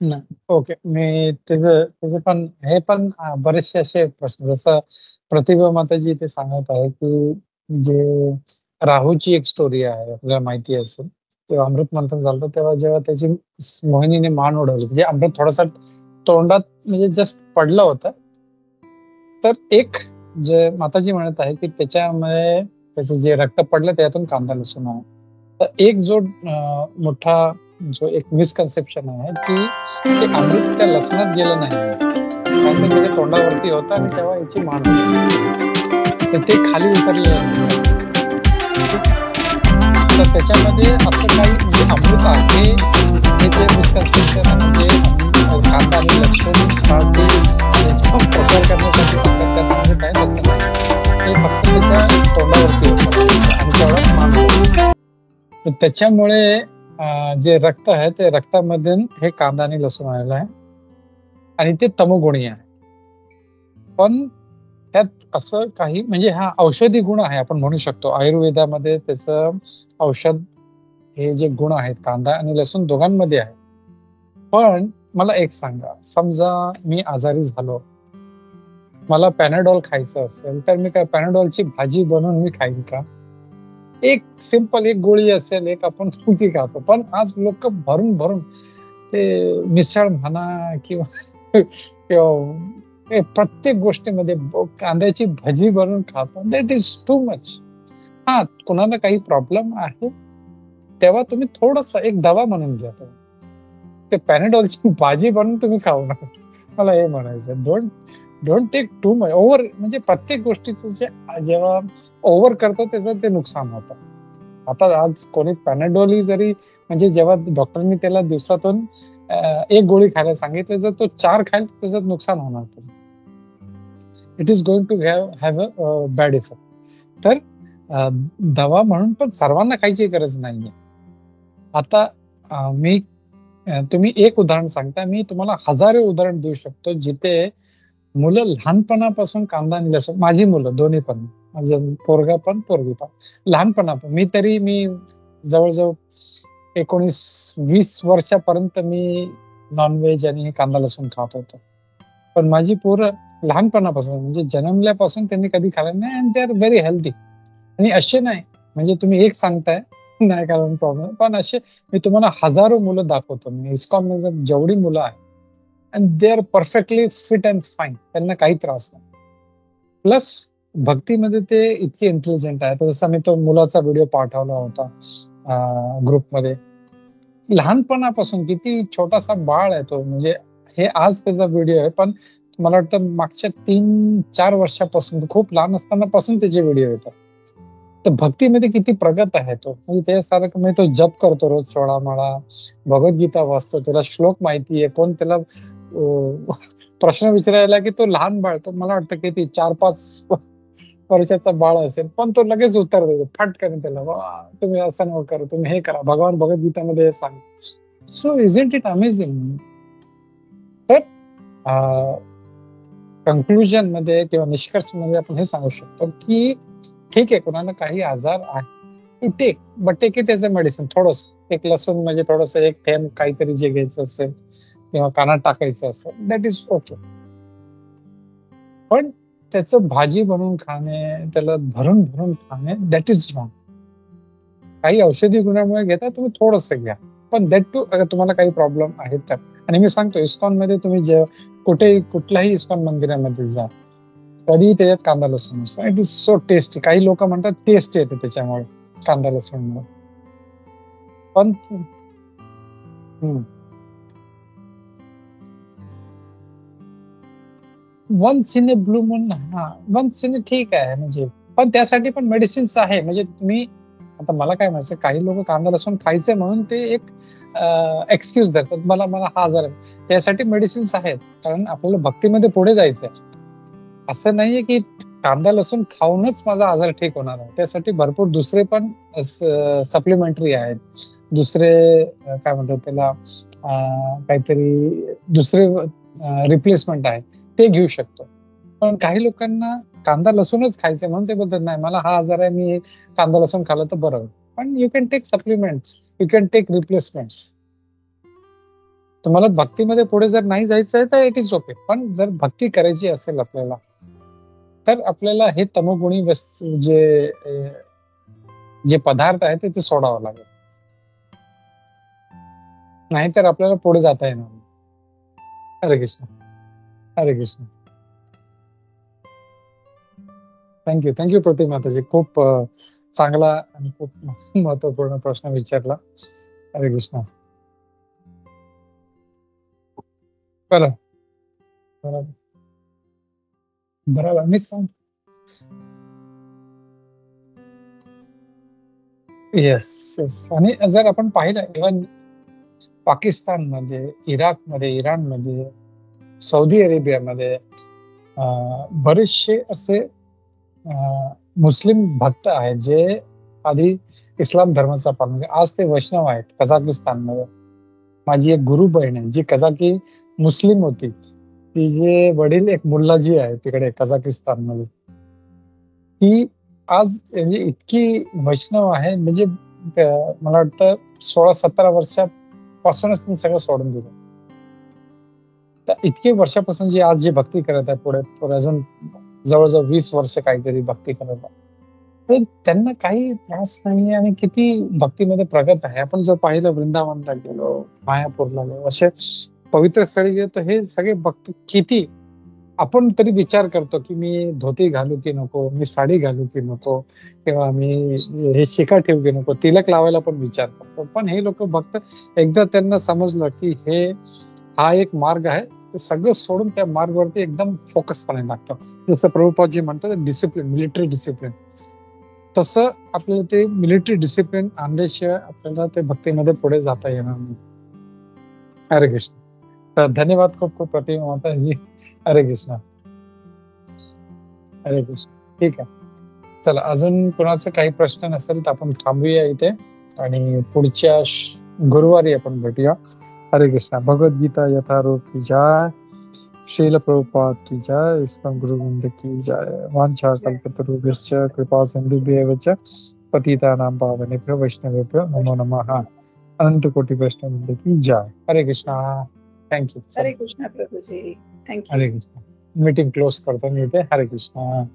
नाही. ओके. मी त्याचं त्याचं पण हे पण बरेचसे असे प्रश्न जसं प्रतिभा माताजी इथे सांगत आहे, की जे राहूची एक स्टोरी आहे आपल्याला माहिती असेल. तेव्हा अमृत मंथन झालं होतं तेव्हा जेव्हा त्याची मोहिनीने मान उडवली म्हणजे अमृत थोडंसं तोंडात म्हणजे जस्ट पडलं होतं. तर एक जे माताजी म्हणत आहे, की त्याच्यामुळे त्याचं जे रक्त पडलं त्यातून कांदा लसूण आहे. तर एक जो मोठा जो एक मिसकन्सेप्शन आहे, की ते अमृत त्या लसणात गेलं नाहीये. कारण ते त्याच्या तोंडावरती होतं आणि तेव्हा याची मान तर ते खाली उतरलेलं नव्हतं. तर त्याच्यामध्ये असं काही म्हणजे अमृत आहे, हे जे मिसकन्सेप्शन आहे म्हणजे कांदा आणि लसूणसाठी त्याचा प्रचार करण्यासाठी सांगतात त्यात अमृत आहे तसं नाही. ते फक्त त्याच्या तोंडावरती होतं आणि तेवढाच मान होता. तर त्याच्यामुळे जे रक्त आहे ते रक्तामधून हे कांदा आणि लसूण आलेलं आहे आणि ते तमोगुणी आहे. पण त्यात असं काही म्हणजे हा औषधी गुण आहे आपण म्हणू शकतो. आयुर्वेदामध्ये त्याचं औषध हे जे गुण आहेत कांदा आणि लसूण दोघांमध्ये आहे. पण मला एक सांगा, समजा मी आजारी झालो. मला पॅनाडॉल खायचं असेल, तर मी काय पॅनाडॉलची भाजी बनवून मी खाईन का? एक सिंपल एक गोळी असेल, एक आपण ती खातो. पण आज लोकं भरून-भरून ते मिसळ म्हणा किंवा किंवा ते प्रत्येक गोष्टीमध्ये कांद्याची भजी बनवून खातात. That is too much. हां, कुणाला काही प्रॉब्लेम आहे, तेव्हा तुम्ही थोडंसं एक दवा म्हणून घ्या तुम्ही. ते पॅनाडॉलची भाजी बनवून तुम्ही खाऊ नका. मला हे म्हणायचं don't don't take too much. Over म्हणजे प्रत्येक गोष्टीचं जेव्हा ओव्हर करतो त्याचं ते नुकसान होतं. आता आज कोणी पॅनाडॉल जरी म्हणजे जेव्हा डॉक्टरांनी त्याला दिवसातून 1 गोळी खायला सांगितलं, जर तो 4 खाईल त्याचं नुकसान होणार त्याचं. It is going to have a bad effect. तर दवा म्हणून पण सर्वांना खायची गरज नाहीये. आता मी तुम्ही एक उदाहरण सांगता, मी तुम्हाला हजारो उदाहरण देऊ शकतो, जिथे मुलं लहानपणापासून कांदा आणि लसूण माझी मुलं दोन्ही पण, माझं पोरगा पण, पोरगी पण. लहानपणापासून मी जवळ-जवळ 19-20 वर्षापर्यंत मी नॉन-व्हेज आणि कांदा लसूण खात होतो. पण माझी पोरं लहानपणापासून म्हणजे जन्मल्यापासून त्यांनी कधी खाल्लं नाही and they are very healthy. आणि असे नाही, म्हणजे तुम्ही एक सांगताय, नाही कारण प्रॉब्लेम. पण असे मी तुम्हाला हजारो मुलं दाखवतो. मी इस्कॉनमध्ये जेवढी मुलं आहेत and they are perfectly fit and fine. त्यांना काही त्रास नाही. प्लस भक्तीमध्ये ते इतके इंटेलिजंट आहेत. जसा मी तो मुलाचा व्हिडिओ पाठवला होता ग्रुपमध्ये. लहानपणापासून किती छोटासा बाळ आहे तो, म्हणजे हे आज त्याचा व्हिडिओ आहे, पण मला वाटतं मागच्या 3-4 वर्षापासून खूप लहान असतानापासून त्याचे व्हिडिओ येतात. तर भक्तीमध्ये किती प्रगत आहे तो. म्हणजे त्याच्यासारखं म्हणजे तो जप करतो रोज 16 माळा, भगवद्गीता वाचतो, त्याला श्लोक माहिती आहे. कोण त्याला प्रश्न विचारायला की तो लहान बाळ, तो मला वाटतं किती 4-5 वर्षाचा बाळ असेल, पण तो लगेच उत्तर देतो फटकन त्याला. तुम्ही असं नको करू, तुम्ही हे करा. भगवान भगवद्गीतामध्ये हे सांग. So isn't it amazing? तर कन्क्लुजन मध्ये किंवा निष्कर्ष मध्ये आपण हे सांगू शकतो, की ठीक आहे, कोणाला काही आजार आहे, to take, but take it as a medicine. थोडंसं एक लसूण म्हणजे थोडंसं एक थेंब काहीतरी जे घ्यायचं असेल किंवा कानात टाकायचं असेल, दॅट इज ओके. पण त्याचं भाजी बनवून खाणे, त्याला भरून-भरून खाणे, दॅट इज रॉंग. काही औषधी गुणामुळे घेता तुम्ही थोडंसं घ्या. पण दॅट टू अगर तुम्हाला काही प्रॉब्लेम आहेत तर. आणि मी सांगतो इस्कॉनमध्ये तुम्ही कुठल्याही इस्कॉन मंदिरामध्ये जा. कधीही त्याच्यात कांदा लसूण नसतो. It is so tasty. काही लोकं म्हणतात टेस्ट येते त्याच्यामुळे, कांदा लसूणमुळे. पण हं. Once in a blue moon once in ठीक आहे म्हणजे. पण त्यासाठी पण मेडिसिन्स आहे. म्हणजे तुम्ही आता मला काय म्हणायचं, काही लोकं कांदा लसूण खायचंय म्हणून ते एक एक्सक्यूज देतात. मला मला हा आजार आहे. त्यासाठी मेडिसिन्स आहेत. कारण आपल्याला भक्तीमध्ये पुढे जायचंय. असं नाहीये की कांदा लसूण खाऊनच माझा आजार ठीक होणार आहे. त्यासाठी भरपूर दुसरे पण सप्लिमेंटरी आहेत. दुसरे काय म्हणतात त्याला काहीतरी दुसरे रिप्लेसमेंट आहे. ते घेऊ शकतो. पण काही लोकांना कांदा लसूणच खायचंय म्हणून ते बोलतात, "नाही मला हा आजार आहे, मी कांदा लसूण खाल्लं तर बरं होईल." पण you can take supplements, you can take replacements. तुम्हाला भक्तीमध्ये पुढे जर नाही जायचं आहे तर इट इज ओके, पण जर भक्ती करायची असेल आपल्याला तर आपल्याला हे तमोगुणी वस्तू जे पदार्थ आहेत ते सोडावं लागेल, नाहीतर आपल्याला पुढे जाता येणार नाही. हरे कृष्ण. हरे कृष्ण. थँक्यू प्रति माताजी. खूप चांगला आणि खूप महत्वपूर्ण प्रश्न विचारला. हरे कृष्ण. बरोबर बरोबर मीच सांगतो. Yes yes. आणि जर आपण पाहिलं इव्हन पाकिस्तानमध्ये, इराकमध्ये, इराणमध्ये, सौदी अरेबियामध्ये बरेचसे असे मुस्लिम भक्त आहेत जे आधी इस्लाम धर्माचा पालन, आज ते वैष्णव आहेत. कझाकिस्तानमध्ये माझी एक गुरु बहीण आहे जी कझाकी मुस्लिम होती. तिचे वडील एक मुल्लाजी आहे तिकडे कझाकिस्तानमध्ये. ती आज म्हणजे इतकी वैष्णव आहे, म्हणजे मला वाटतं 16-17 वर्षापासूनच तिने सगळं सोडून दिलं. तर इतके वर्षापासून जी आज जी भक्ती करत आहे, पुढे अजून जवळ-जवळ 20 वर्ष काहीतरी भक्ती करत आहे. तर त्यांना काही त्रास नाहीये आणि किती भक्तीमध्ये प्रगत आहे. आपण जर पाहिलं वृंदावनला गेलो, मायापूरला गेलो, असे पवित्र स्थळी गेलो तर हे सगळे भक्त किती आपण तरी विचार करतो, की मी धोती घालू की नको, मी साडी घालू की नको, किंवा मी हे शिखा ठेवू की नको, तिलक लावायला पण विचार करतो. पण हे लोक भक्त एकदा त्यांना समजलं, की हा एक मार्ग आहे, ते सगळं सोडून त्या मार्गावरती एकदम फोकसपणे लागतात. जसं प्रभुपादजी म्हणतात डिसिप्लिन, मिलिटरी डिसिप्लिन. तसं आपल्याला ते मिलिटरी डिसिप्लिन आणल्याशिवाय आपल्याला ते भक्तीमध्ये पुढे जाता येणार नाही. हरे कृष्ण. तर धन्यवाद खूप खूप प्रतिमा माताजी. हरे कृष्ण. हरे कृष्ण. ठीक आहे. चला, अजून कोणाचे काही प्रश्न नसेल तर आपण थांबूया इथे आणि पुढच्या गुरुवारी आपण भेटूया. हरे कृष्ण. भगवद्गीता यथारूप की जय. श्रील प्रभुपाद की जय. इस्कॉन गुरु गोविंद की जय. वांछा कल्पतरुभ्यश्च कृपा सिंधुभ्येव च पतितानां पावनेभ्यो वैष्णवेभ्यो नमो नमः. अनंत कोटि वैष्णव की जय. हरे कृष्णा. थँक्यू. हरे कृष्णा प्रभुजी. थँक्यू. हरे कृष्णा. मीटिंग क्लोज करतो मी इथे. हरे कृष्णा.